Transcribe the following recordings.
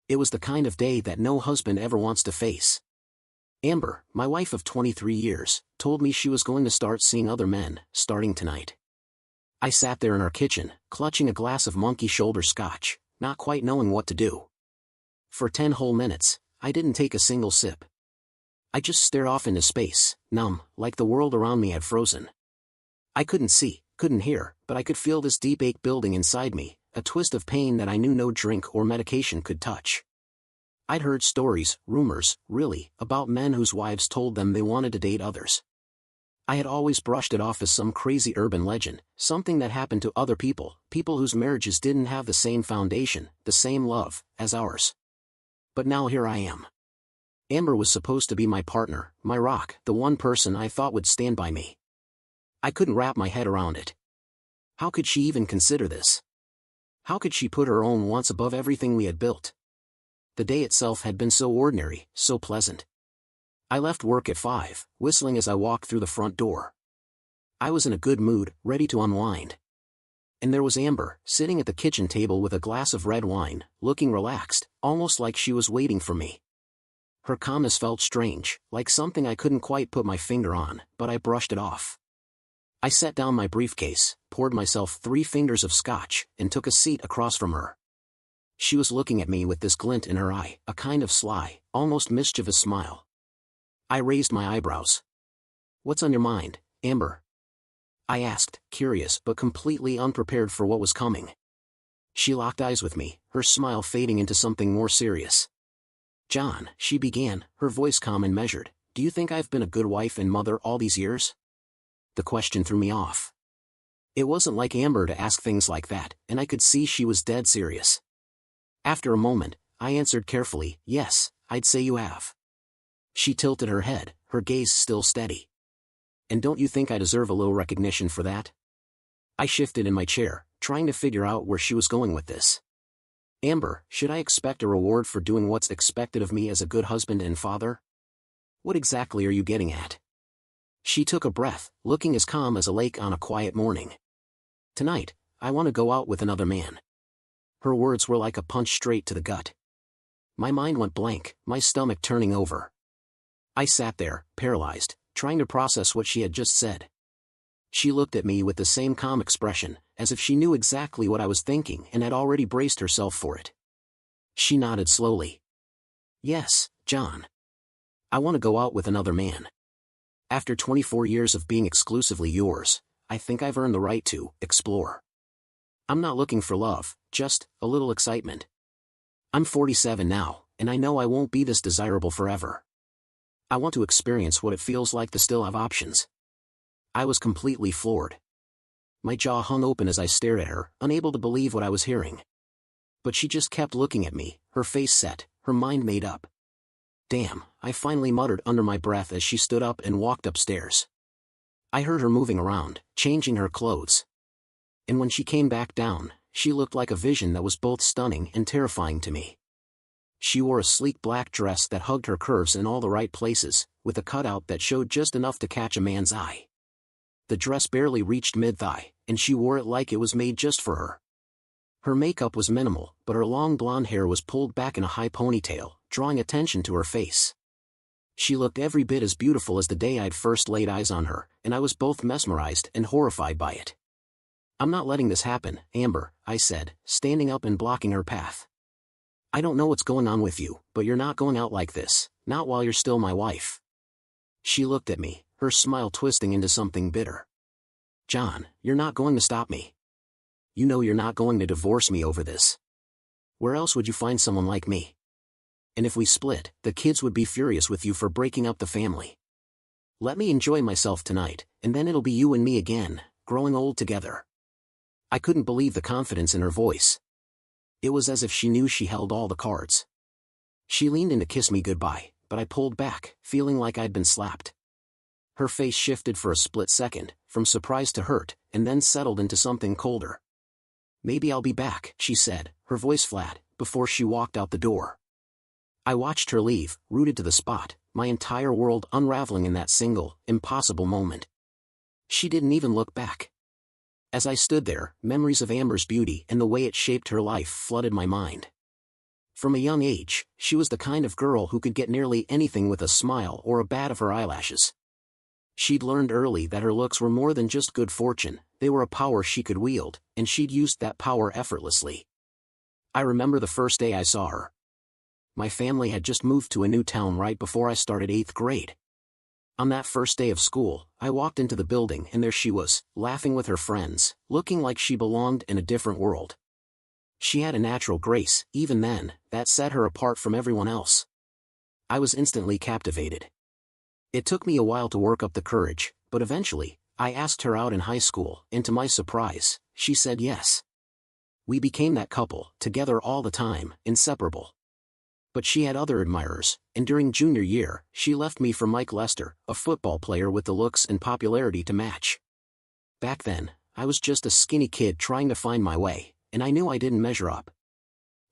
It was the kind of day that no husband ever wants to face. Amber, my wife of 23 years, told me she was going to start seeing other men, starting tonight. I sat there in our kitchen, clutching a glass of monkey shoulder scotch, not quite knowing what to do. For 10 whole minutes, I didn't take a single sip. I just stared off into space, numb, like the world around me had frozen. I couldn't see, couldn't hear, but I could feel this deep ache building inside me, a twist of pain that I knew no drink or medication could touch. I'd heard stories, rumors, really, about men whose wives told them they wanted to date others. I had always brushed it off as some crazy urban legend, something that happened to other people, people whose marriages didn't have the same foundation, the same love, as ours. But now here I am. Amber was supposed to be my partner, my rock, the one person I thought would stand by me. I couldn't wrap my head around it. How could she even consider this? How could she put her own wants above everything we had built? The day itself had been so ordinary, so pleasant. I left work at 5, whistling as I walked through the front door. I was in a good mood, ready to unwind. And there was Amber, sitting at the kitchen table with a glass of red wine, looking relaxed, almost like she was waiting for me. Her calmness felt strange, like something I couldn't quite put my finger on, but I brushed it off. I set down my briefcase, poured myself 3 fingers of scotch, and took a seat across from her. She was looking at me with this glint in her eye, a kind of sly, almost mischievous smile. I raised my eyebrows. "What's on your mind, Amber?" I asked, curious but completely unprepared for what was coming. She locked eyes with me, her smile fading into something more serious. "John," she began, her voice calm and measured, "do you think I've been a good wife and mother all these years?" The question threw me off. It wasn't like Amber to ask things like that, and I could see she was dead serious. After a moment, I answered carefully, "Yes, I'd say you have." She tilted her head, her gaze still steady. "And don't you think I deserve a little recognition for that?" I shifted in my chair, trying to figure out where she was going with this. "Amber, should I expect a reward for doing what's expected of me as a good husband and father? What exactly are you getting at?" She took a breath, looking as calm as a lake on a quiet morning. "Tonight, I want to go out with another man." Her words were like a punch straight to the gut. My mind went blank, my stomach turning over. I sat there, paralyzed, trying to process what she had just said. She looked at me with the same calm expression, as if she knew exactly what I was thinking and had already braced herself for it. She nodded slowly. "Yes, John. I want to go out with another man. After 24 years of being exclusively yours, I think I've earned the right to explore. I'm not looking for love, just a little excitement. I'm 47 now, and I know I won't be this desirable forever. I want to experience what it feels like to still have options." I was completely floored. My jaw hung open as I stared at her, unable to believe what I was hearing. But she just kept looking at me, her face set, her mind made up. "Damn," I finally muttered under my breath as she stood up and walked upstairs. I heard her moving around, changing her clothes. And when she came back down, she looked like a vision that was both stunning and terrifying to me. She wore a sleek black dress that hugged her curves in all the right places, with a cutout that showed just enough to catch a man's eye. The dress barely reached mid-thigh, and she wore it like it was made just for her. Her makeup was minimal, but her long blonde hair was pulled back in a high ponytail, drawing attention to her face. She looked every bit as beautiful as the day I'd first laid eyes on her, and I was both mesmerized and horrified by it. "I'm not letting this happen, Amber," I said, standing up and blocking her path. "I don't know what's going on with you, but you're not going out like this, not while you're still my wife." She looked at me, her smile twisting into something bitter. "John, you're not going to stop me. You know you're not going to divorce me over this. Where else would you find someone like me? And if we split, the kids would be furious with you for breaking up the family. Let me enjoy myself tonight, and then it'll be you and me again, growing old together." I couldn't believe the confidence in her voice. It was as if she knew she held all the cards. She leaned in to kiss me goodbye, but I pulled back, feeling like I'd been slapped. Her face shifted for a split second, from surprise to hurt, and then settled into something colder. "Maybe I'll be back," she said, her voice flat, before she walked out the door. I watched her leave, rooted to the spot, my entire world unraveling in that single, impossible moment. She didn't even look back. As I stood there, memories of Amber's beauty and the way it shaped her life flooded my mind. From a young age, she was the kind of girl who could get nearly anything with a smile or a bat of her eyelashes. She'd learned early that her looks were more than just good fortune, they were a power she could wield, and she'd used that power effortlessly. I remember the first day I saw her. My family had just moved to a new town right before I started 8th grade. On that first day of school, I walked into the building and there she was, laughing with her friends, looking like she belonged in a different world. She had a natural grace, even then, that set her apart from everyone else. I was instantly captivated. It took me a while to work up the courage, but eventually, I asked her out in high school, and to my surprise, she said yes. We became that couple, together all the time, inseparable. But she had other admirers, and during junior year, she left me for Mike Lester, a football player with the looks and popularity to match. Back then, I was just a skinny kid trying to find my way, and I knew I didn't measure up.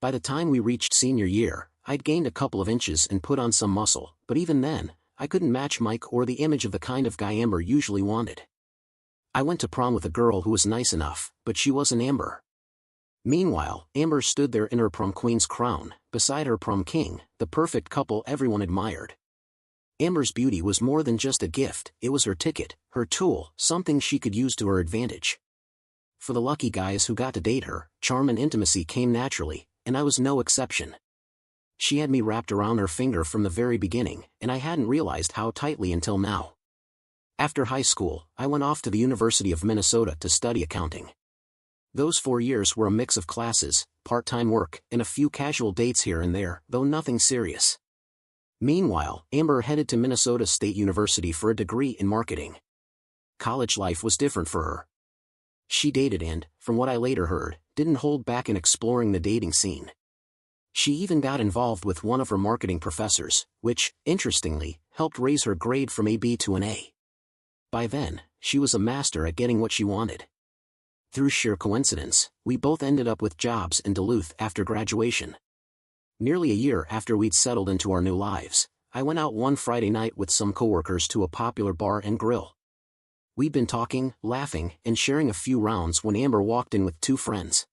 By the time we reached senior year, I'd gained a couple of inches and put on some muscle, but even then, I couldn't match Mike or the image of the kind of guy Amber usually wanted. I went to prom with a girl who was nice enough, but she wasn't Amber. Meanwhile, Amber stood there in her prom queen's crown, beside her prom king, the perfect couple everyone admired. Amber's beauty was more than just a gift, it was her ticket, her tool, something she could use to her advantage. For the lucky guys who got to date her, charm and intimacy came naturally, and I was no exception. She had me wrapped around her finger from the very beginning, and I hadn't realized how tightly until now. After high school, I went off to the University of Minnesota to study accounting. Those 4 years were a mix of classes, part-time work, and a few casual dates here and there, though nothing serious. Meanwhile, Amber headed to Minnesota State University for a degree in marketing. College life was different for her. She dated and, from what I later heard, didn't hold back in exploring the dating scene. She even got involved with one of her marketing professors, which, interestingly, helped raise her grade from a B to an A. By then, she was a master at getting what she wanted. Through sheer coincidence, we both ended up with jobs in Duluth after graduation. Nearly a year after we'd settled into our new lives, I went out one Friday night with some coworkers to a popular bar and grill. We'd been talking, laughing, and sharing a few rounds when Amber walked in with 2 friends.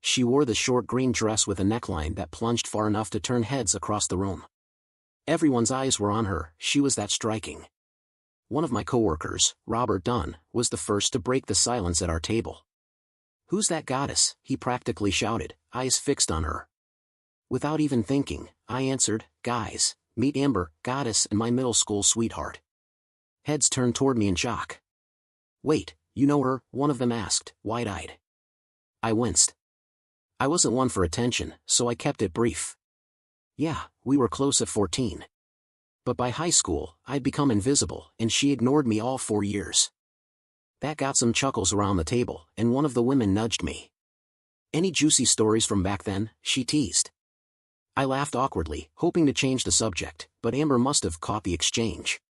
She wore the short green dress with a neckline that plunged far enough to turn heads across the room. Everyone's eyes were on her, she was that striking. One of my coworkers, Robert Dunn, was the first to break the silence at our table. "Who's that goddess?" he practically shouted, eyes fixed on her. Without even thinking, I answered, "Guys, meet Amber, goddess and my middle school sweetheart." Heads turned toward me in shock. "Wait, you know her?" one of them asked, wide-eyed. I winced. I wasn't one for attention, so I kept it brief. "Yeah, we were close at 14. But by high school, I'd become invisible, and she ignored me all 4 years." That got some chuckles around the table, and one of the women nudged me. "Any juicy stories from back then?" she teased. I laughed awkwardly, hoping to change the subject, but Amber must have caught the exchange.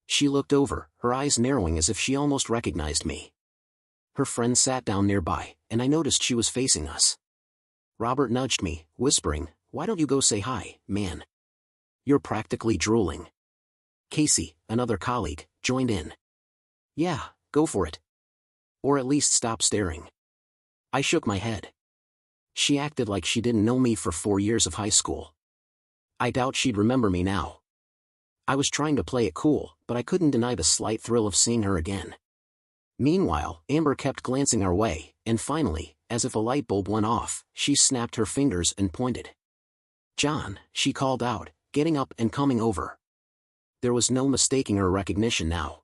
She looked over, her eyes narrowing as if she almost recognized me. Her friend sat down nearby, and I noticed she was facing us. Robert nudged me, whispering, "Why don't you go say hi, man? You're practically drooling." Casey, another colleague, joined in. "Yeah, go for it. Or at least stop staring." I shook my head. She acted like she didn't know me for 4 years of high school. I doubt she'd remember me now. I was trying to play it cool, but I couldn't deny the slight thrill of seeing her again. Meanwhile, Amber kept glancing our way, and finally, as if a light bulb went off, she snapped her fingers and pointed. "John," she called out, getting up and coming over. There was no mistaking her recognition now.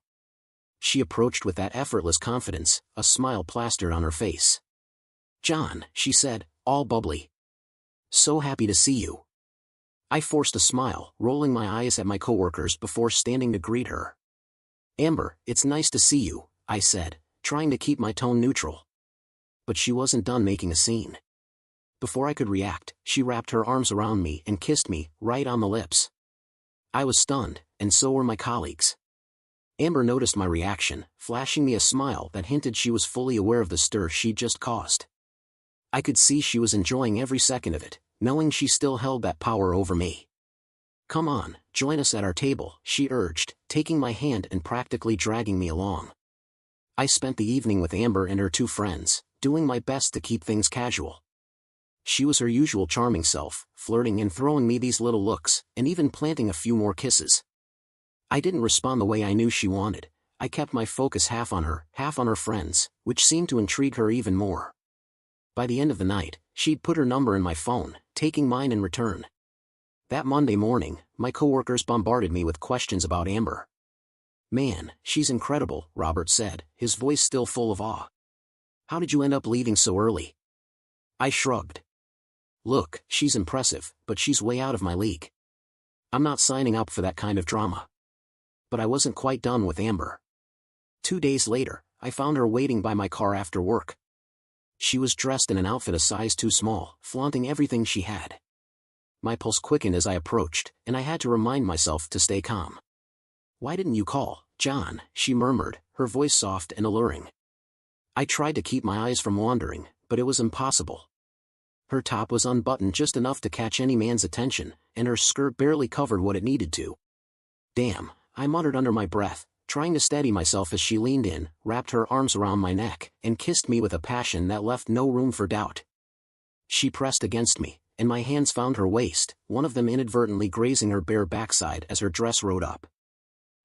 She approached with that effortless confidence, a smile plastered on her face. "John," she said, all bubbly. "So happy to see you." I forced a smile, rolling my eyes at my coworkers before standing to greet her. "Amber, it's nice to see you," I said, trying to keep my tone neutral. But she wasn't done making a scene. Before I could react, she wrapped her arms around me and kissed me, right on the lips. I was stunned, and so were my colleagues. Amber noticed my reaction, flashing me a smile that hinted she was fully aware of the stir she'd just caused. I could see she was enjoying every second of it, knowing she still held that power over me. "Come on, join us at our table," she urged, taking my hand and practically dragging me along. I spent the evening with Amber and her 2 friends, doing my best to keep things casual. She was her usual charming self, flirting and throwing me these little looks, and even planting a few more kisses. I didn't respond the way I knew she wanted. I kept my focus half on her, half on her friends, which seemed to intrigue her even more. By the end of the night, she'd put her number in my phone, taking mine in return. That Monday morning, my coworkers bombarded me with questions about Amber. "Man, she's incredible," Robert said, his voice still full of awe. "How did you end up leaving so early?" I shrugged. "Look, she's impressive, but she's way out of my league. I'm not signing up for that kind of drama." But I wasn't quite done with Amber. 2 days later, I found her waiting by my car after work. She was dressed in an outfit a size too small, flaunting everything she had. My pulse quickened as I approached, and I had to remind myself to stay calm. "Why didn't you call, John?" she murmured, her voice soft and alluring. I tried to keep my eyes from wandering, but it was impossible. Her top was unbuttoned just enough to catch any man's attention, and her skirt barely covered what it needed to. "Damn," I muttered under my breath, trying to steady myself as she leaned in, wrapped her arms around my neck, and kissed me with a passion that left no room for doubt. She pressed against me, and my hands found her waist, one of them inadvertently grazing her bare backside as her dress rode up.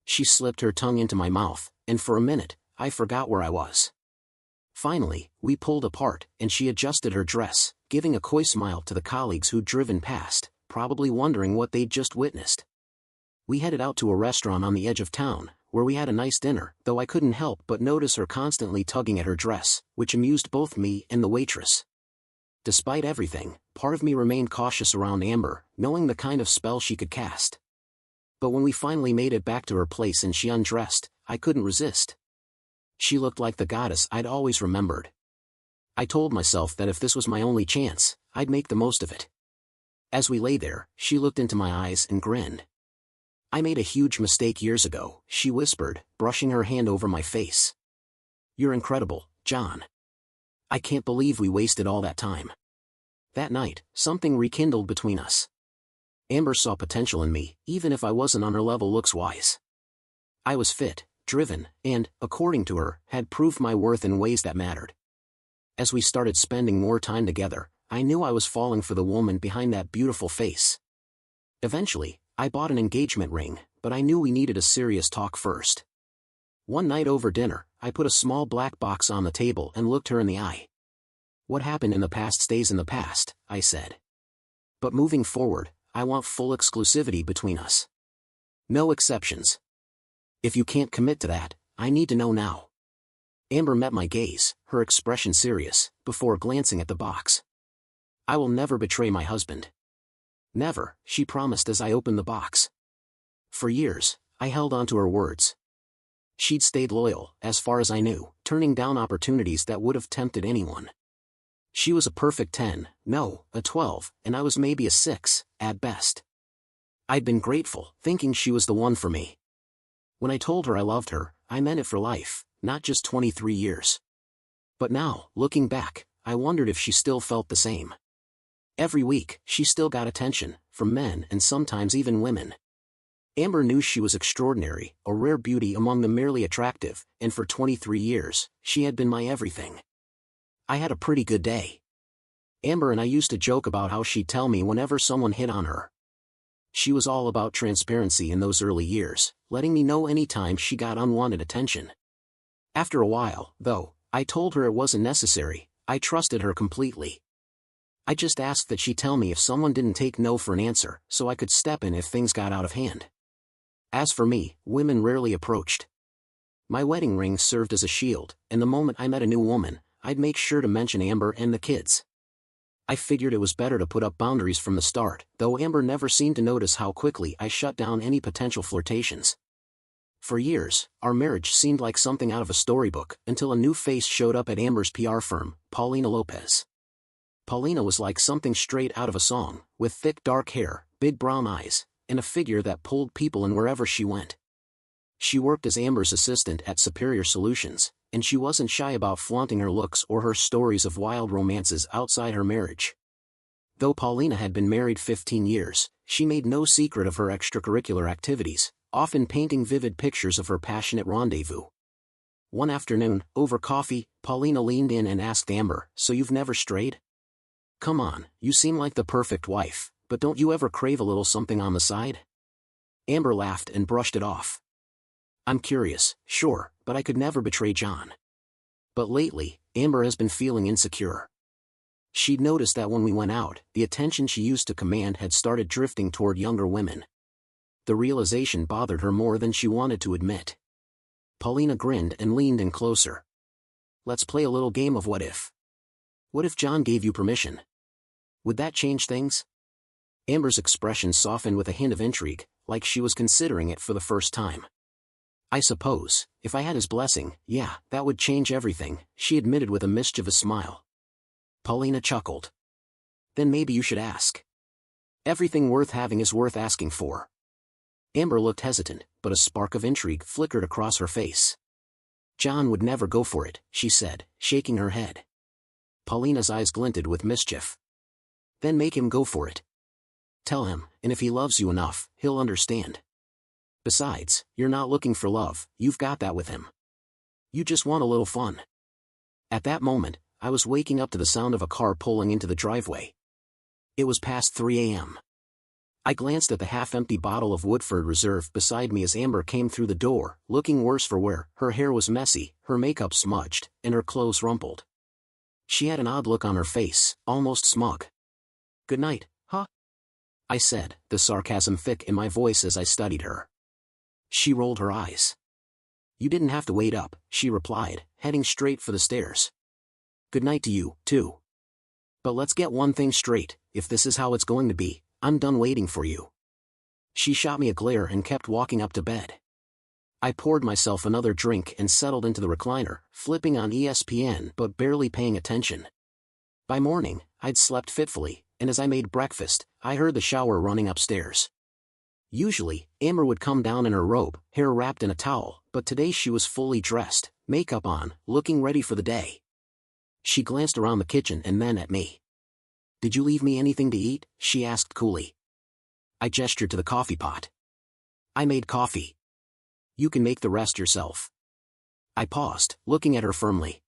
She slipped her tongue into my mouth, and for a minute, I forgot where I was. Finally, we pulled apart, and she adjusted her dress, giving a coy smile to the colleagues who'd driven past, probably wondering what they'd just witnessed. We headed out to a restaurant on the edge of town, where we had a nice dinner, though I couldn't help but notice her constantly tugging at her dress, which amused both me and the waitress. Despite everything, part of me remained cautious around Amber, knowing the kind of spell she could cast. But when we finally made it back to her place and she undressed, I couldn't resist. She looked like the goddess I'd always remembered. I told myself that if this was my only chance, I'd make the most of it. As we lay there, she looked into my eyes and grinned. "I made a huge mistake years ago," she whispered, brushing her hand over my face. "You're incredible, John. I can't believe we wasted all that time." That night, something rekindled between us. Amber saw potential in me, even if I wasn't on her level looks-wise. I was fit, driven, and, according to her, had proved my worth in ways that mattered. As we started spending more time together, I knew I was falling for the woman behind that beautiful face. Eventually, I bought an engagement ring, but I knew we needed a serious talk first. One night over dinner, I put a small black box on the table and looked her in the eye. "What happened in the past stays in the past," I said. "But moving forward, I want full exclusivity between us. No exceptions. If you can't commit to that, I need to know now." Amber met my gaze, her expression serious, before glancing at the box. "I will never betray my husband." "Never," she promised as I opened the box. For years, I held on to her words. She'd stayed loyal, as far as I knew, turning down opportunities that would have tempted anyone. She was a perfect 10, no, a 12, and I was maybe a 6, at best. I'd been grateful, thinking she was the one for me. When I told her I loved her, I meant it for life, not just 23 years. But now, looking back, I wondered if she still felt the same. Every week, she still got attention, from men and sometimes even women. Amber knew she was extraordinary, a rare beauty among the merely attractive, and for 23 years, she had been my everything. I had a pretty good day. Amber and I used to joke about how she'd tell me whenever someone hit on her. She was all about transparency in those early years, letting me know any time she got unwanted attention. After a while, though, I told her it wasn't necessary. I trusted her completely. I just asked that she tell me if someone didn't take no for an answer, so I could step in if things got out of hand. As for me, women rarely approached. My wedding ring served as a shield, and the moment I met a new woman, I'd make sure to mention Amber and the kids. I figured it was better to put up boundaries from the start, though Amber never seemed to notice how quickly I shut down any potential flirtations. For years, our marriage seemed like something out of a storybook, until a new face showed up at Amber's PR firm, Paulina Lopez. Paulina was like something straight out of a song, with thick dark hair, big brown eyes, and a figure that pulled people in wherever she went. She worked as Amber's assistant at Superior Solutions, and she wasn't shy about flaunting her looks or her stories of wild romances outside her marriage. Though Paulina had been married 15 years, she made no secret of her extracurricular activities, often painting vivid pictures of her passionate rendezvous. One afternoon, over coffee, Paulina leaned in and asked Amber, "So you've never strayed?" Come on, you seem like the perfect wife, but don't you ever crave a little something on the side? Amber laughed and brushed it off. I'm curious, sure, but I could never betray John. But lately, Amber has been feeling insecure. She'd noticed that when we went out, the attention she used to command had started drifting toward younger women. The realization bothered her more than she wanted to admit. Paulina grinned and leaned in closer. Let's play a little game of what if. What if John gave you permission? Would that change things? Amber's expression softened with a hint of intrigue, like she was considering it for the first time. I suppose, if I had his blessing, yeah, that would change everything, she admitted with a mischievous smile. Paulina chuckled. Then maybe you should ask. Everything worth having is worth asking for. Amber looked hesitant, but a spark of intrigue flickered across her face. John would never go for it, she said, shaking her head. Paulina's eyes glinted with mischief. Then make him go for it. Tell him, and if he loves you enough, he'll understand. Besides, you're not looking for love, you've got that with him. You just want a little fun. At that moment, I was waking up to the sound of a car pulling into the driveway. It was past 3 a.m. I glanced at the half-empty bottle of Woodford Reserve beside me as Amber came through the door, looking worse for wear. Her hair was messy, her makeup smudged, and her clothes rumpled. She had an odd look on her face, almost smug. Good night, huh? I said, the sarcasm thick in my voice as I studied her. She rolled her eyes. You didn't have to wait up, she replied, heading straight for the stairs. Good night to you, too. But let's get one thing straight, if this is how it's going to be, I'm done waiting for you. She shot me a glare and kept walking up to bed. I poured myself another drink and settled into the recliner, flipping on ESPN but barely paying attention. By morning, I'd slept fitfully, and as I made breakfast, I heard the shower running upstairs. Usually, Amber would come down in her robe, hair wrapped in a towel, but today she was fully dressed, makeup on, looking ready for the day. She glanced around the kitchen and then at me. Did you leave me anything to eat? She asked coolly. I gestured to the coffee pot. I made coffee. You can make the rest yourself. I paused, looking at her firmly.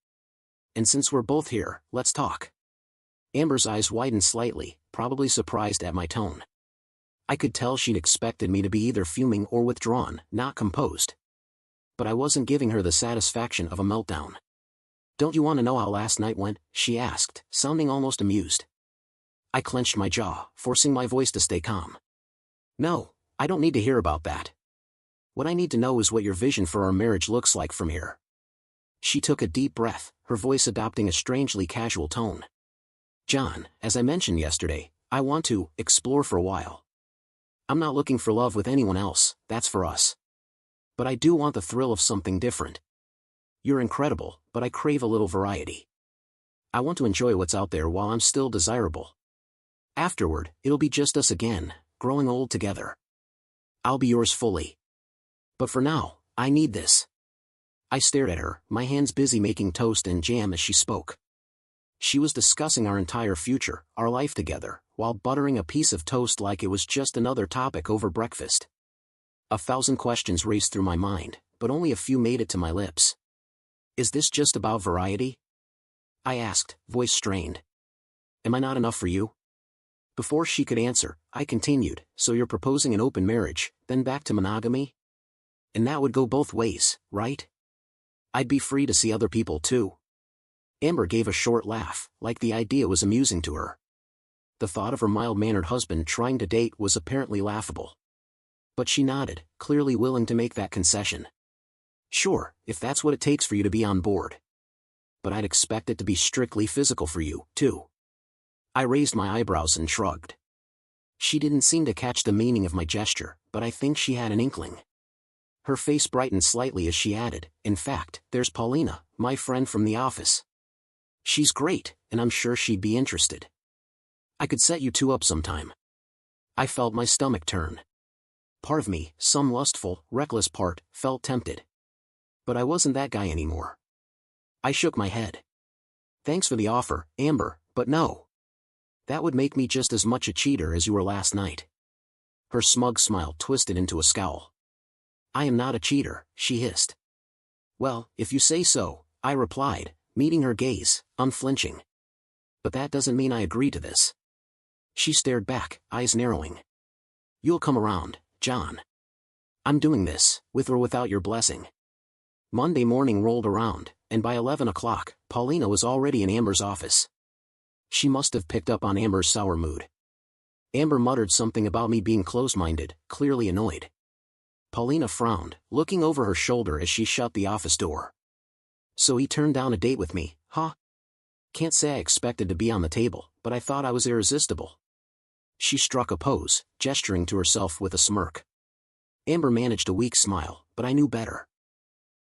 And since we're both here, let's talk. Amber's eyes widened slightly, probably surprised at my tone. I could tell she'd expected me to be either fuming or withdrawn, not composed. But I wasn't giving her the satisfaction of a meltdown. Don't you want to know how last night went? She asked, sounding almost amused. I clenched my jaw, forcing my voice to stay calm. No, I don't need to hear about that. What I need to know is what your vision for our marriage looks like from here. She took a deep breath, her voice adopting a strangely casual tone. John, as I mentioned yesterday, I want to explore for a while. I'm not looking for love with anyone else, that's for us. But I do want the thrill of something different. You're incredible, but I crave a little variety. I want to enjoy what's out there while I'm still desirable. Afterward, it'll be just us again, growing old together. I'll be yours fully. But for now, I need this. I stared at her, my hands busy making toast and jam as she spoke. She was discussing our entire future, our life together, while buttering a piece of toast like it was just another topic over breakfast. 1,000 questions raced through my mind, but only a few made it to my lips. Is this just about variety? I asked, voice strained. Am I not enough for you? Before she could answer, I continued, so you're proposing an open marriage, then back to monogamy? And that would go both ways, right? I'd be free to see other people too. Amber gave a short laugh, like the idea was amusing to her. The thought of her mild-mannered husband trying to date was apparently laughable. But she nodded, clearly willing to make that concession. Sure, if that's what it takes for you to be on board. But I'd expect it to be strictly physical for you, too. I raised my eyebrows and shrugged. She didn't seem to catch the meaning of my gesture, but I think she had an inkling. Her face brightened slightly as she added, in fact, there's Paulina, my friend from the office. She's great, and I'm sure she'd be interested. I could set you two up sometime. I felt my stomach turn. Part of me, some lustful, reckless part, felt tempted. But I wasn't that guy anymore. I shook my head. Thanks for the offer, Amber, but no. That would make me just as much a cheater as you were last night. Her smug smile twisted into a scowl. I am not a cheater, she hissed. Well, if you say so, I replied, meeting her gaze, unflinching. But that doesn't mean I agree to this. She stared back, eyes narrowing. You'll come around, John. I'm doing this, with or without your blessing. Monday morning rolled around, and by 11 o'clock, Paulina was already in Amber's office. She must have picked up on Amber's sour mood. Amber muttered something about me being close-minded, clearly annoyed. Paulina frowned, looking over her shoulder as she shut the office door. So he turned down a date with me, huh? Can't say I expected to be on the table, but I thought I was irresistible. She struck a pose, gesturing to herself with a smirk. Amber managed a weak smile, but I knew better.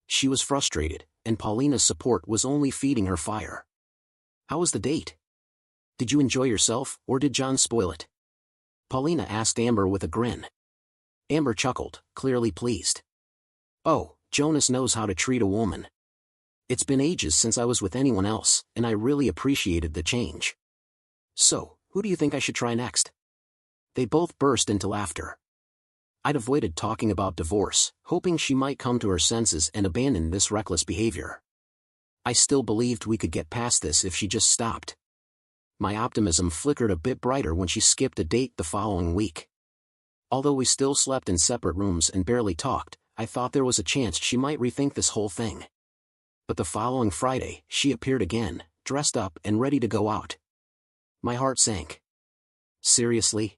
She was frustrated, and Paulina's support was only feeding her fire. How was the date? Did you enjoy yourself, or did John spoil it? Paulina asked Amber with a grin. Amber chuckled, clearly pleased. Oh, Jonas knows how to treat a woman. It's been ages since I was with anyone else, and I really appreciated the change. So, who do you think I should try next? They both burst into laughter. I'd avoided talking about divorce, hoping she might come to her senses and abandon this reckless behavior. I still believed we could get past this if she just stopped. My optimism flickered a bit brighter when she skipped a date the following week. Although we still slept in separate rooms and barely talked, I thought there was a chance she might rethink this whole thing. But the following Friday, she appeared again, dressed up and ready to go out. My heart sank. Seriously?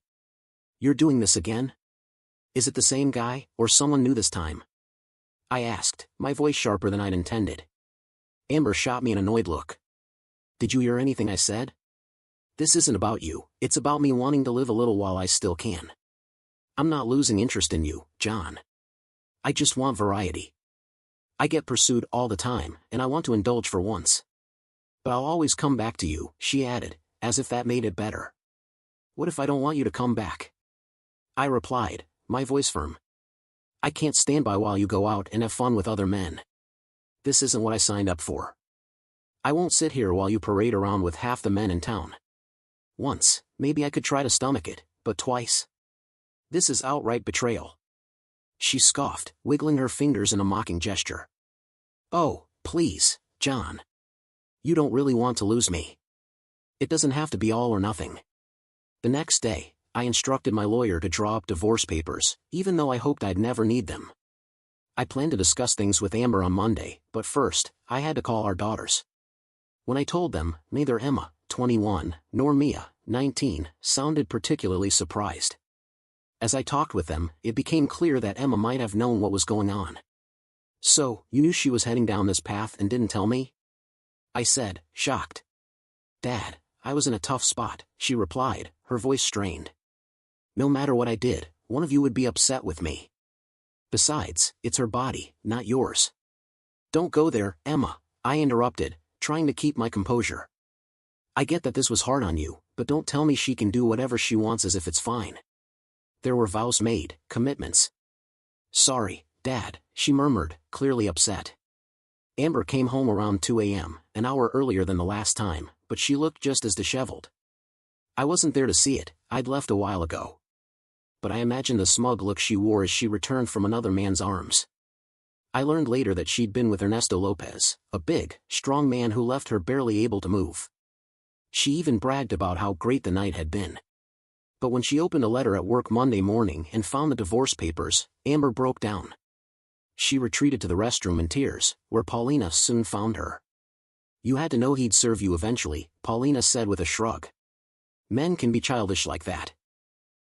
You're doing this again? Is it the same guy, or someone new this time? I asked, my voice sharper than I'd intended. Amber shot me an annoyed look. Did you hear anything I said? This isn't about you, it's about me wanting to live a little while I still can. I'm not losing interest in you, John. I just want variety. I get pursued all the time, and I want to indulge for once. But I'll always come back to you, she added, as if that made it better. What if I don't want you to come back? I replied, my voice firm. I can't stand by while you go out and have fun with other men. This isn't what I signed up for. I won't sit here while you parade around with half the men in town. Once, maybe I could try to stomach it, but twice? This is outright betrayal. She scoffed, wiggling her fingers in a mocking gesture. Oh, please, John. You don't really want to lose me. It doesn't have to be all or nothing. The next day, I instructed my lawyer to draw up divorce papers, even though I hoped I'd never need them. I planned to discuss things with Amber on Monday, but first, I had to call our daughters. When I told them, neither Emma, 21, nor Mia, 19, sounded particularly surprised. As I talked with them, it became clear that Emma might have known what was going on. So, you knew she was heading down this path and didn't tell me? I said, shocked. Dad, I was in a tough spot, she replied, her voice strained. No matter what I did, one of you would be upset with me. Besides, it's her body, not yours. Don't go there, Emma, I interrupted, trying to keep my composure. I get that this was hard on you, but don't tell me she can do whatever she wants as if it's fine. There were vows made, commitments. Sorry, Dad, she murmured, clearly upset. Amber came home around 2 a.m., an hour earlier than the last time, but she looked just as disheveled. I wasn't there to see it, I'd left a while ago. But I imagined the smug look she wore as she returned from another man's arms. I learned later that she'd been with Ernesto Lopez, a big, strong man who left her barely able to move. She even bragged about how great the night had been. But when she opened a letter at work Monday morning and found the divorce papers, Amber broke down. She retreated to the restroom in tears, where Paulina soon found her. You had to know he'd serve you eventually, Paulina said with a shrug. Men can be childish like that.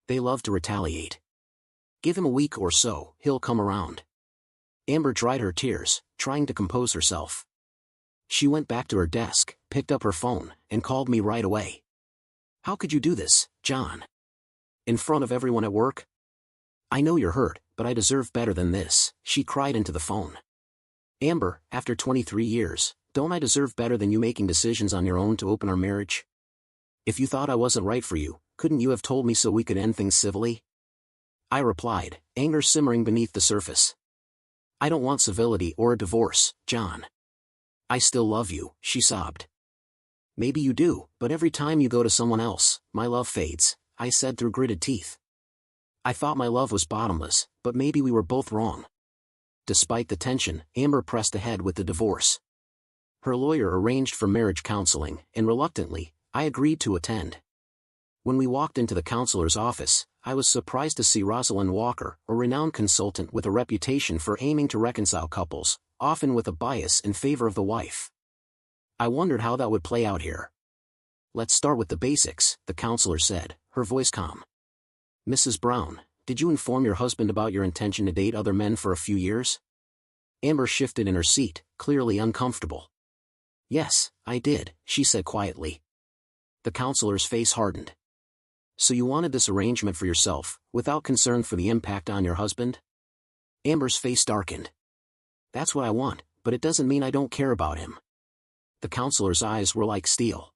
They love to retaliate. Give him a week or so, he'll come around. Amber dried her tears, trying to compose herself. She went back to her desk, picked up her phone, and called me right away. How could you do this, John? In front of everyone at work? I know you're hurt, but I deserve better than this, she cried into the phone. Amber, after 23 years, don't I deserve better than you making decisions on your own to open our marriage? If you thought I wasn't right for you, couldn't you have told me so we could end things civilly? I replied, anger simmering beneath the surface. I don't want civility or a divorce, John. I still love you, she sobbed. Maybe you do, but every time you go to someone else, my love fades, I said through gritted teeth. I thought my love was bottomless, but maybe we were both wrong. Despite the tension, Amber pressed ahead with the divorce. Her lawyer arranged for marriage counseling, and reluctantly, I agreed to attend. When we walked into the counselor's office, I was surprised to see Rosalind Walker, a renowned consultant with a reputation for aiming to reconcile couples, often with a bias in favor of the wife. I wondered how that would play out here. "Let's start with the basics," the counselor said, her voice calm. "Mrs. Brown, did you inform your husband about your intention to date other men for a few years?" Amber shifted in her seat, clearly uncomfortable. "Yes, I did," she said quietly. The counselor's face hardened. "So you wanted this arrangement for yourself, without concern for the impact on your husband?" Amber's face darkened. "That's what I want, but it doesn't mean I don't care about him." The counselor's eyes were like steel.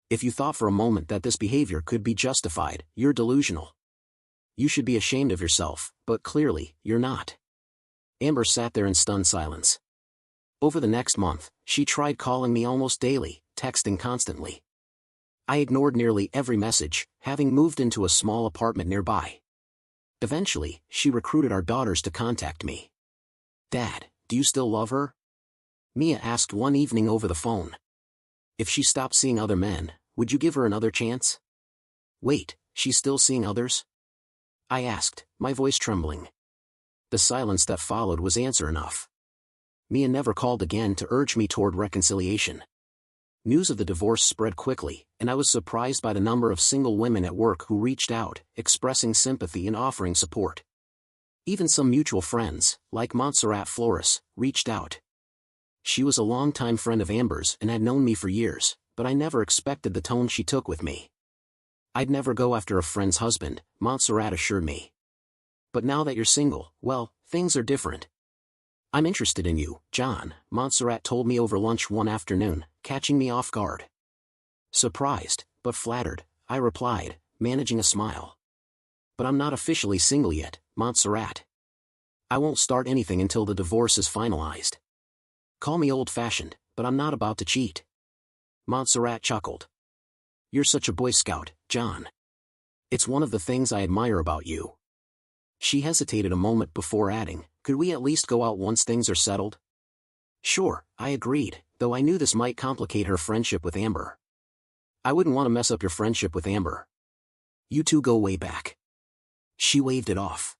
"If you thought for a moment that this behavior could be justified, you're delusional. You should be ashamed of yourself, but clearly, you're not." Amber sat there in stunned silence. Over the next month, she tried calling me almost daily, texting constantly. I ignored nearly every message, having moved into a small apartment nearby. Eventually, she recruited our daughters to contact me. "Dad, do you still love her?" Mia asked one evening over the phone. "If she stopped seeing other men, would you give her another chance?" "Wait, she's still seeing others?" I asked, my voice trembling. The silence that followed was answer enough. Mia never called again to urge me toward reconciliation. News of the divorce spread quickly, and I was surprised by the number of single women at work who reached out, expressing sympathy and offering support. Even some mutual friends, like Montserrat Flores, reached out. She was a longtime friend of Amber's and had known me for years, but I never expected the tone she took with me. "I'd never go after a friend's husband," Montserrat assured me. "But now that you're single, well, things are different." "I'm interested in you, John," Montserrat told me over lunch one afternoon, catching me off guard. Surprised, but flattered, I replied, managing a smile. "But I'm not officially single yet, Montserrat. I won't start anything until the divorce is finalized. Call me old-fashioned, but I'm not about to cheat." Montserrat chuckled. "You're such a Boy Scout, John. It's one of the things I admire about you." She hesitated a moment before adding, "Could we at least go out once things are settled?" "Sure," I agreed, though I knew this might complicate her friendship with Amber. "I wouldn't want to mess up your friendship with Amber. You two go way back." She waved it off.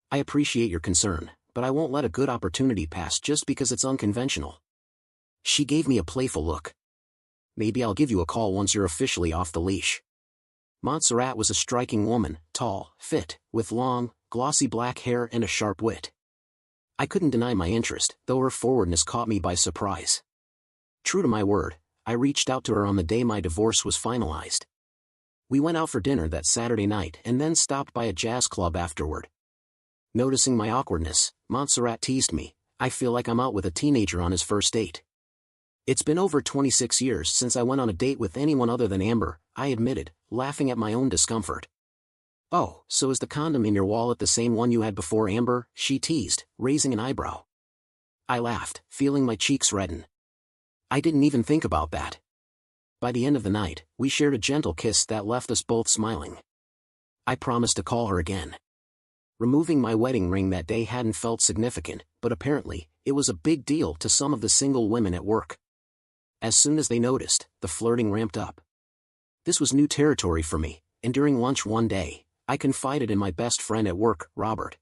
"I appreciate your concern, but I won't let a good opportunity pass just because it's unconventional." She gave me a playful look. "Maybe I'll give you a call once you're officially off the leash." Montserrat was a striking woman, tall, fit, with long, glossy black hair and a sharp wit. I couldn't deny my interest, though her forwardness caught me by surprise. True to my word, I reached out to her on the day my divorce was finalized. We went out for dinner that Saturday night and then stopped by a jazz club afterward. Noticing my awkwardness, Montserrat teased me, "I feel like I'm out with a teenager on his first date." "It's been over 26 years since I went on a date with anyone other than Amber," I admitted, laughing at my own discomfort. "Oh, so is the condom in your wallet the same one you had before Amber?" she teased, raising an eyebrow. I laughed, feeling my cheeks redden. "I didn't even think about that." By the end of the night, we shared a gentle kiss that left us both smiling. I promised to call her again. Removing my wedding ring that day hadn't felt significant, but apparently, it was a big deal to some of the single women at work. As soon as they noticed, the flirting ramped up. This was new territory for me, and during lunch one day, I confided in my best friend at work, Robert.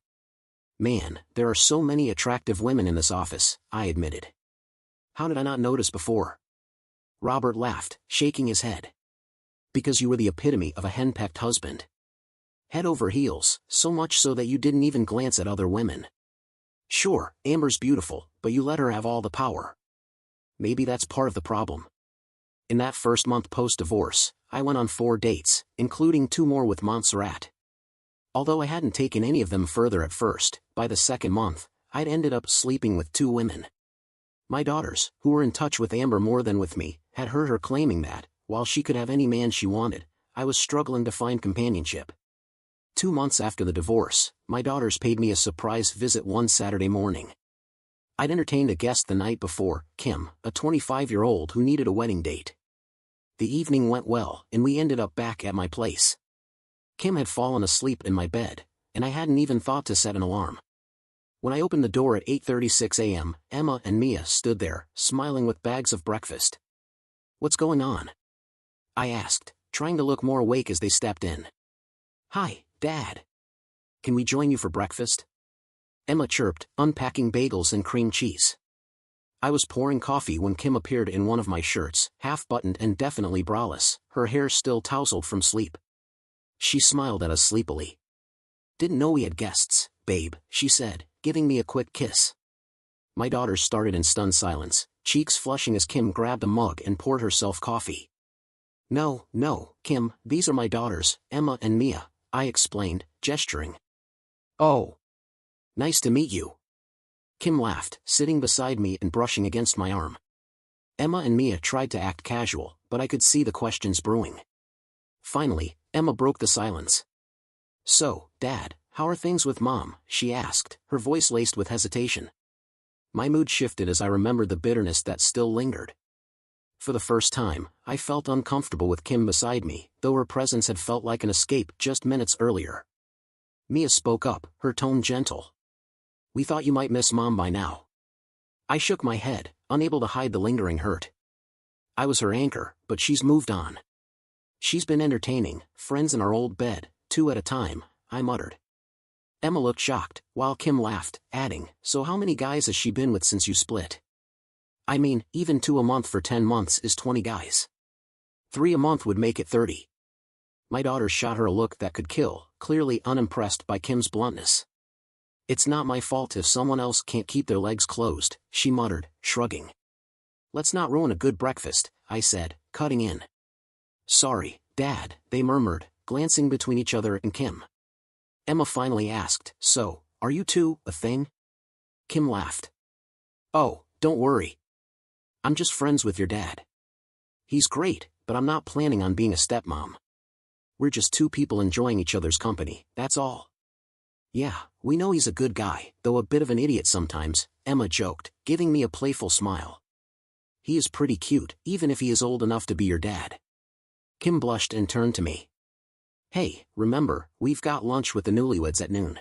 "Man, there are so many attractive women in this office," I admitted. "How did I not notice before?" Robert laughed, shaking his head. "Because you were the epitome of a henpecked husband. Head over heels, so much so that you didn't even glance at other women. Sure, Amber's beautiful, but you let her have all the power. Maybe that's part of the problem." In that first month post-divorce, I went on 4 dates, including 2 more with Montserrat. Although I hadn't taken any of them further at first, by the second month, I'd ended up sleeping with 2 women. My daughters, who were in touch with Amber more than with me, had heard her claiming that, while she could have any man she wanted, I was struggling to find companionship. 2 months after the divorce, my daughters paid me a surprise visit one Saturday morning. I'd entertained a guest the night before, Kim, a 25-year-old who needed a wedding date. The evening went well, and we ended up back at my place. Kim had fallen asleep in my bed, and I hadn't even thought to set an alarm. When I opened the door at 8:36 a.m., Emma and Mia stood there, smiling with bags of breakfast. "What's going on?" I asked, trying to look more awake as they stepped in. Hi, Dad. Can we join you for breakfast? Emma chirped, unpacking bagels and cream cheese. I was pouring coffee when Kim appeared in one of my shirts, half-buttoned and definitely braless, her hair still tousled from sleep. She smiled at us sleepily. Didn't know we had guests, babe, she said, giving me a quick kiss. My daughters started in stunned silence, cheeks flushing as Kim grabbed a mug and poured herself coffee. No, Kim, these are my daughters, Emma and Mia, I explained, gesturing. Oh. Nice to meet you. Kim laughed, sitting beside me and brushing against my arm. Emma and Mia tried to act casual, but I could see the questions brewing. Finally, Emma broke the silence. So, Dad, how are things with Mom? She asked, her voice laced with hesitation. My mood shifted as I remembered the bitterness that still lingered. For the first time, I felt uncomfortable with Kim beside me, though her presence had felt like an escape just minutes earlier. Mia spoke up, her tone gentle. We thought you might miss Mom by now. I shook my head, unable to hide the lingering hurt. I was her anchor, but she's moved on. She's been entertaining, friends in our old bed, 2 at a time, I muttered. Emma looked shocked, while Kim laughed, adding, so how many guys has she been with since you split? I mean, even 2 a month for 10 months is 20 guys. 3 a month would make it 30. My daughter shot her a look that could kill, clearly unimpressed by Kim's bluntness. It's not my fault if someone else can't keep their legs closed, she muttered, shrugging. Let's not ruin a good breakfast, I said, cutting in. Sorry, Dad, they murmured, glancing between each other and Kim. Emma finally asked, so, are you two a thing? Kim laughed. Oh, don't worry. I'm just friends with your dad. He's great, but I'm not planning on being a stepmom. We're just 2 people enjoying each other's company, that's all. Yeah, we know he's a good guy, though a bit of an idiot sometimes, Emma joked, giving me a playful smile. He is pretty cute, even if he is old enough to be your dad. Kim blushed and turned to me. Hey, remember, we've got lunch with the newlyweds at noon.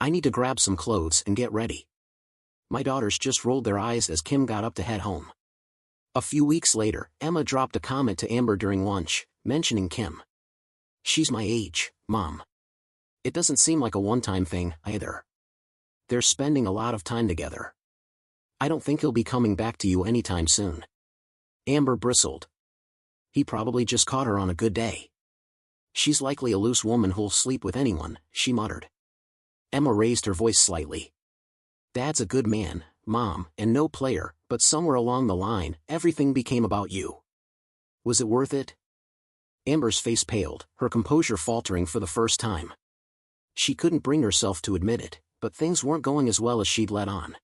I need to grab some clothes and get ready. My daughters just rolled their eyes as Kim got up to head home. A few weeks later, Emma dropped a comment to Amber during lunch, mentioning Kim. She's my age, Mom. It doesn't seem like a one-time thing, either. They're spending a lot of time together. I don't think he'll be coming back to you anytime soon. Amber bristled. He probably just caught her on a good day. She's likely a loose woman who'll sleep with anyone, she muttered. Emma raised her voice slightly. Dad's a good man, Mom, and no player, but somewhere along the line, everything became about you. Was it worth it? Amber's face paled, her composure faltering for the first time. She couldn't bring herself to admit it, but things weren't going as well as she'd let on.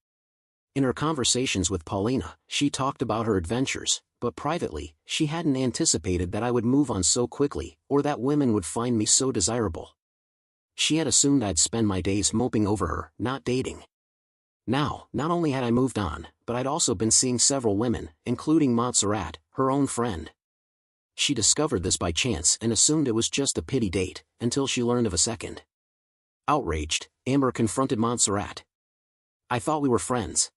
In her conversations with Paulina, she talked about her adventures, but privately, she hadn't anticipated that I would move on so quickly, or that women would find me so desirable. She had assumed I'd spend my days moping over her, not dating. Now, not only had I moved on, but I'd also been seeing several women, including Montserrat, her own friend. She discovered this by chance and assumed it was just a pity date, until she learned of a second. Outraged, Amber confronted Montserrat. I thought we were friends.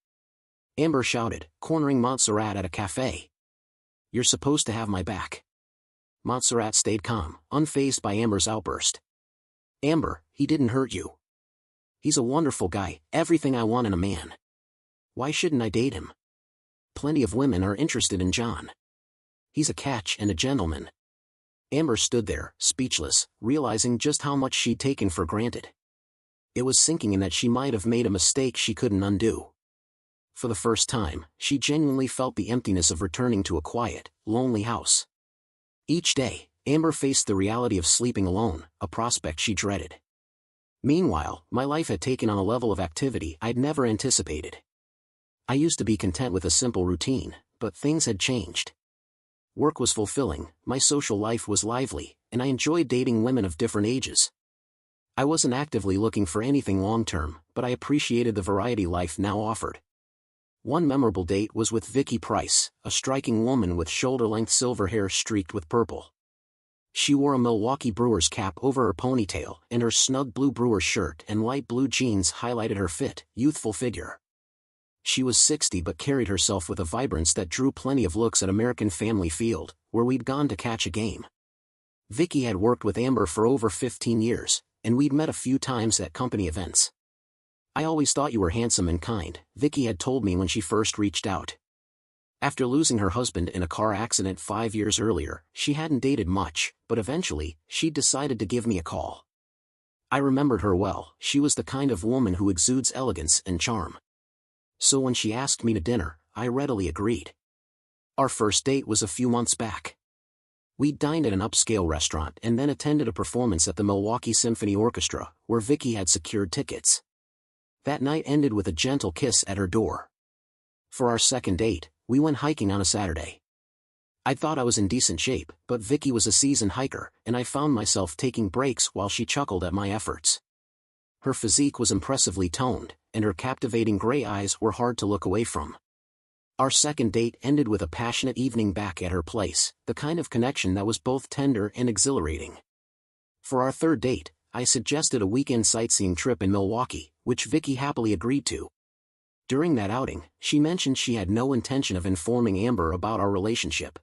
Amber shouted, cornering Montserrat at a cafe. You're supposed to have my back. Montserrat stayed calm, unfazed by Amber's outburst. Amber, he didn't hurt you. He's a wonderful guy, everything I want in a man. Why shouldn't I date him? Plenty of women are interested in John. He's a catch and a gentleman. Amber stood there, speechless, realizing just how much she'd taken for granted. It was sinking in that she might have made a mistake she couldn't undo. For the first time, she genuinely felt the emptiness of returning to a quiet, lonely house. Each day, Amber faced the reality of sleeping alone, a prospect she dreaded. Meanwhile, my life had taken on a level of activity I'd never anticipated. I used to be content with a simple routine, but things had changed. Work was fulfilling, my social life was lively, and I enjoyed dating women of different ages. I wasn't actively looking for anything long-term, but I appreciated the variety life now offered. One memorable date was with Vicky Price, a striking woman with shoulder-length silver hair streaked with purple. She wore a Milwaukee Brewers cap over her ponytail, and her snug blue Brewers shirt and light blue jeans highlighted her fit, youthful figure. She was 60 but carried herself with a vibrance that drew plenty of looks at American Family Field, where we'd gone to catch a game. Vicky had worked with Amber for over 15 years, and we'd met a few times at company events. "I always thought you were handsome and kind," Vicky had told me when she first reached out. After losing her husband in a car accident 5 years earlier, she hadn't dated much, but eventually, she'd decided to give me a call. I remembered her well. She was the kind of woman who exudes elegance and charm. So when she asked me to dinner, I readily agreed. Our first date was a few months back. We dined at an upscale restaurant and then attended a performance at the Milwaukee Symphony Orchestra, where Vicky had secured tickets. That night ended with a gentle kiss at her door. For our second date, we went hiking on a Saturday. I thought I was in decent shape, but Vicky was a seasoned hiker, and I found myself taking breaks while she chuckled at my efforts. Her physique was impressively toned, and her captivating gray eyes were hard to look away from. Our second date ended with a passionate evening back at her place, the kind of connection that was both tender and exhilarating. For our third date, I suggested a weekend sightseeing trip in Milwaukee, which Vicky happily agreed to. During that outing, she mentioned she had no intention of informing Amber about our relationship.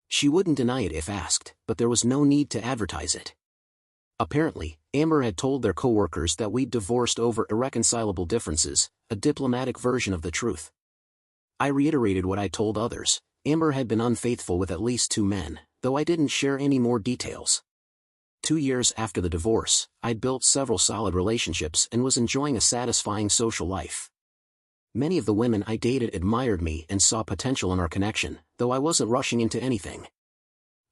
She wouldn't deny it if asked, but there was no need to advertise it. Apparently, Amber had told their coworkers that we'd divorced over irreconcilable differences, a diplomatic version of the truth. I reiterated what I told others. Amber had been unfaithful with at least 2 men, though I didn't share any more details. 2 years after the divorce, I'd built several solid relationships and was enjoying a satisfying social life. Many of the women I dated admired me and saw potential in our connection, though I wasn't rushing into anything.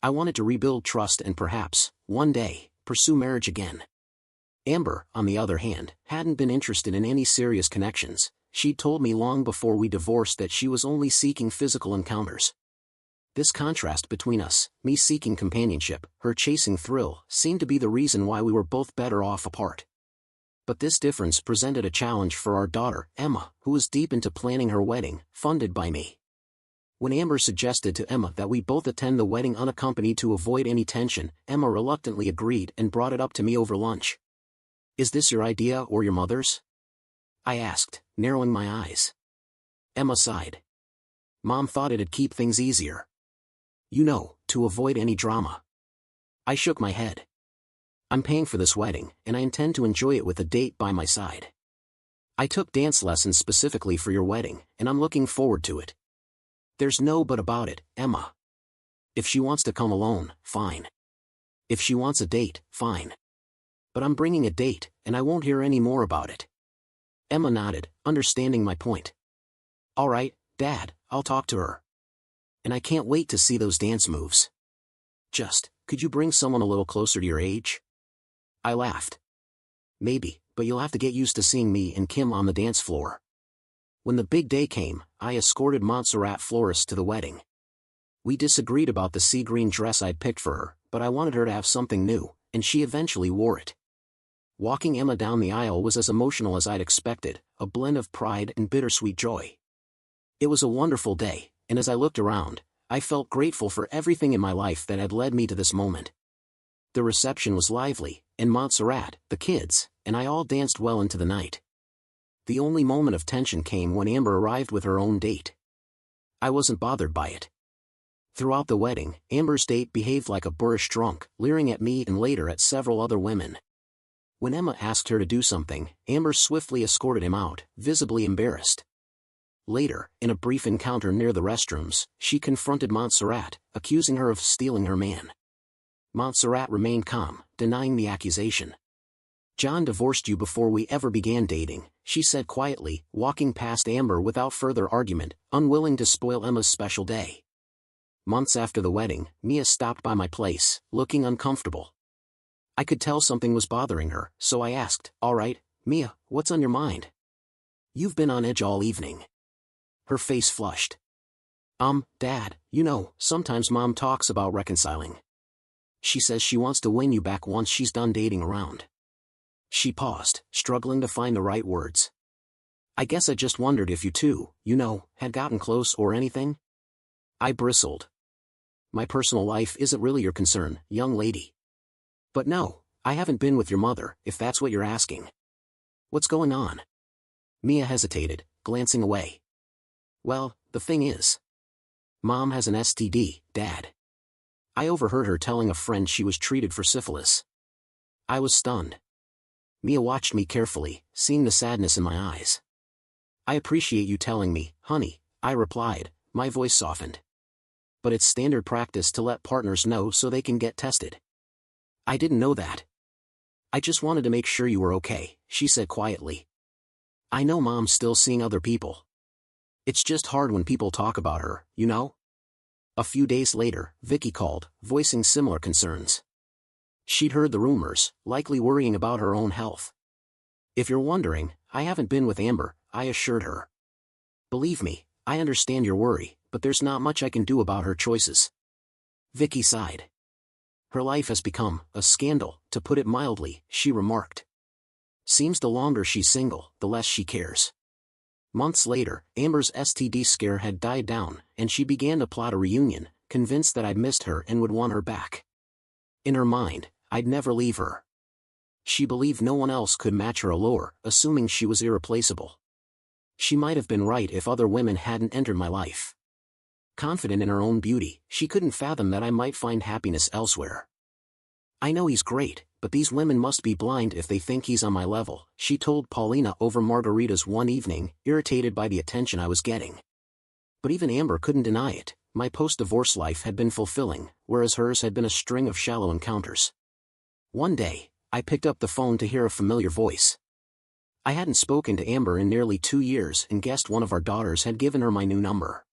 I wanted to rebuild trust and perhaps, one day, pursue marriage again. Amber, on the other hand, hadn't been interested in any serious connections. She'd told me long before we divorced that she was only seeking physical encounters. This contrast between us, me seeking companionship, her chasing thrill, seemed to be the reason why we were both better off apart. But this difference presented a challenge for our daughter, Emma, who was deep into planning her wedding, funded by me. When Amber suggested to Emma that we both attend the wedding unaccompanied to avoid any tension, Emma reluctantly agreed and brought it up to me over lunch. "Is this your idea or your mother's?" I asked, narrowing my eyes. Emma sighed. "Mom thought it'd keep things easier. You know, to avoid any drama." I shook my head. "I'm paying for this wedding, and I intend to enjoy it with a date by my side. I took dance lessons specifically for your wedding, and I'm looking forward to it. There's no but about it, Emma. If she wants to come alone, fine. If she wants a date, fine. But I'm bringing a date, and I won't hear any more about it." Emma nodded, understanding my point. "All right, Dad, I'll talk to her. And I can't wait to see those dance moves. Just, could you bring someone a little closer to your age?" I laughed. "Maybe, but you'll have to get used to seeing me and Kim on the dance floor." When the big day came, I escorted Montserrat Flores to the wedding. We disagreed about the sea green dress I'd picked for her, but I wanted her to have something new, and she eventually wore it. Walking Emma down the aisle was as emotional as I'd expected, a blend of pride and bittersweet joy. It was a wonderful day, and as I looked around, I felt grateful for everything in my life that had led me to this moment. The reception was lively, and Montserrat, the kids, and I all danced well into the night. The only moment of tension came when Amber arrived with her own date. I wasn't bothered by it. Throughout the wedding, Amber's date behaved like a boorish drunk, leering at me and later at several other women. When Emma asked her to do something, Amber swiftly escorted him out, visibly embarrassed. Later, in a brief encounter near the restrooms, she confronted Montserrat, accusing her of stealing her man. Montserrat remained calm, denying the accusation. "John divorced you before we ever began dating," she said quietly, walking past Amber without further argument, unwilling to spoil Emma's special day. Months after the wedding, Mia stopped by my place, looking uncomfortable. I could tell something was bothering her, so I asked, "All right, Mia, what's on your mind? You've been on edge all evening." Her face flushed. Dad, you know, sometimes Mom talks about reconciling. She says she wants to win you back once she's done dating around." She paused, struggling to find the right words. "I guess I just wondered if you two, you know, had gotten close or anything?" I bristled. "My personal life isn't really your concern, young lady. But no, I haven't been with your mother, if that's what you're asking. What's going on?" Mia hesitated, glancing away. "Well, the thing is, Mom has an STD, Dad." I overheard her telling a friend she was treated for syphilis. I was stunned. Mia watched me carefully, seeing the sadness in my eyes. I appreciate you telling me, honey, I replied, my voice softened. But it's standard practice to let partners know so they can get tested. I didn't know that. I just wanted to make sure you were okay, she said quietly. I know Mom's still seeing other people. It's just hard when people talk about her, you know? A few days later, Vicky called, voicing similar concerns. She'd heard the rumors, likely worrying about her own health. If you're wondering, I haven't been with Amber, I assured her. Believe me, I understand your worry, but there's not much I can do about her choices. Vicky sighed. Her life has become a scandal, to put it mildly, she remarked. Seems the longer she's single, the less she cares. Months later, Amber's STD scare had died down, and she began to plot a reunion, convinced that I'd missed her and would want her back. In her mind, I'd never leave her. She believed no one else could match her allure, assuming she was irreplaceable. She might have been right if other women hadn't entered my life. Confident in her own beauty, she couldn't fathom that I might find happiness elsewhere. I know he's great, but these women must be blind if they think he's on my level, she told Paulina over margaritas one evening, irritated by the attention I was getting. But even Amber couldn't deny it. My post-divorce life had been fulfilling, whereas hers had been a string of shallow encounters. One day, I picked up the phone to hear a familiar voice. I hadn't spoken to Amber in nearly 2 years and guessed one of our daughters had given her my new number.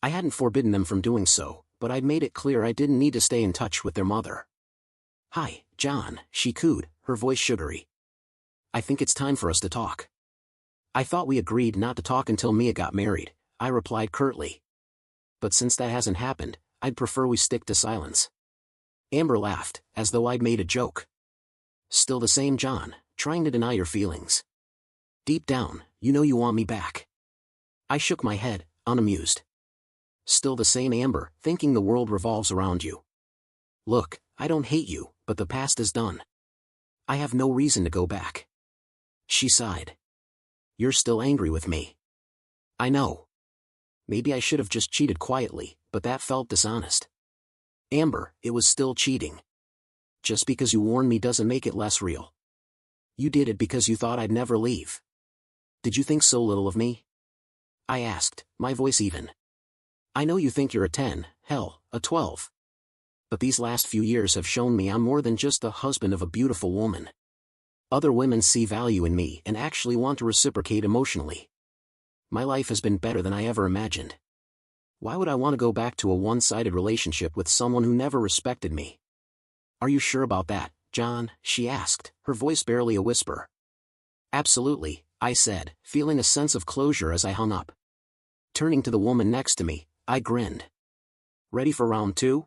I hadn't forbidden them from doing so, but I'd made it clear I didn't need to stay in touch with their mother. Hi, John, she cooed, her voice sugary. I think it's time for us to talk. I thought we agreed not to talk until Mia got married, I replied curtly. But since that hasn't happened, I'd prefer we stick to silence. Amber laughed, as though I'd made a joke. Still the same John, trying to deny your feelings. Deep down, you know you want me back. I shook my head, unamused. Still the same Amber, thinking the world revolves around you. Look, I don't hate you, but the past is done. I have no reason to go back. She sighed. You're still angry with me. I know. Maybe I should have just cheated quietly, but that felt dishonest. Amber, it was still cheating. Just because you warned me doesn't make it less real. You did it because you thought I'd never leave. Did you think so little of me? I asked, my voice even. I know you think you're a 10, hell, a 12. But these last few years have shown me I'm more than just the husband of a beautiful woman. Other women see value in me and actually want to reciprocate emotionally. My life has been better than I ever imagined. Why would I want to go back to a one-sided relationship with someone who never respected me? Are you sure about that, John? She asked, her voice barely a whisper. Absolutely, I said, feeling a sense of closure as I hung up. Turning to the woman next to me, I grinned. Ready for round 2?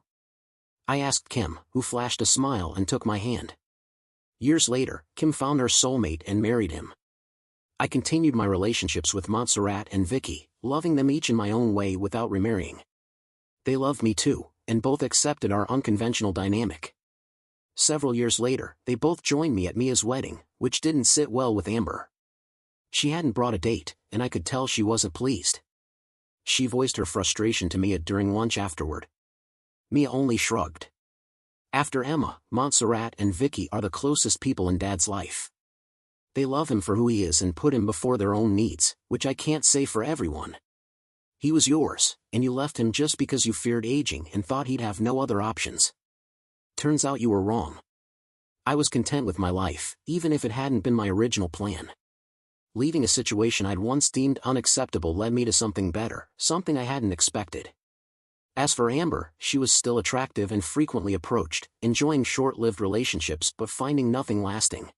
I asked Kim, who flashed a smile and took my hand. Years later, Kim found her soulmate and married him. I continued my relationships with Montserrat and Vicky, loving them each in my own way without remarrying. They loved me too, and both accepted our unconventional dynamic. Several years later, they both joined me at Mia's wedding, which didn't sit well with Amber. She hadn't brought a date, and I could tell she wasn't pleased. She voiced her frustration to Mia during lunch afterward. Mia only shrugged. After Emma, Montserrat and Vicky are the closest people in Dad's life. They love him for who he is and put him before their own needs, which I can't say for everyone. He was yours, and you left him just because you feared aging and thought he'd have no other options. Turns out you were wrong. I was content with my life, even if it hadn't been my original plan. Leaving a situation I'd once deemed unacceptable led me to something better, something I hadn't expected. As for Amber, she was still attractive and frequently approached, enjoying short-lived relationships but finding nothing lasting.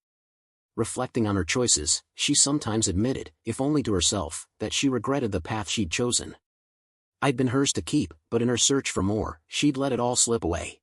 Reflecting on her choices, she sometimes admitted, if only to herself, that she regretted the path she'd chosen. I'd been hers to keep, but in her search for more, she'd let it all slip away.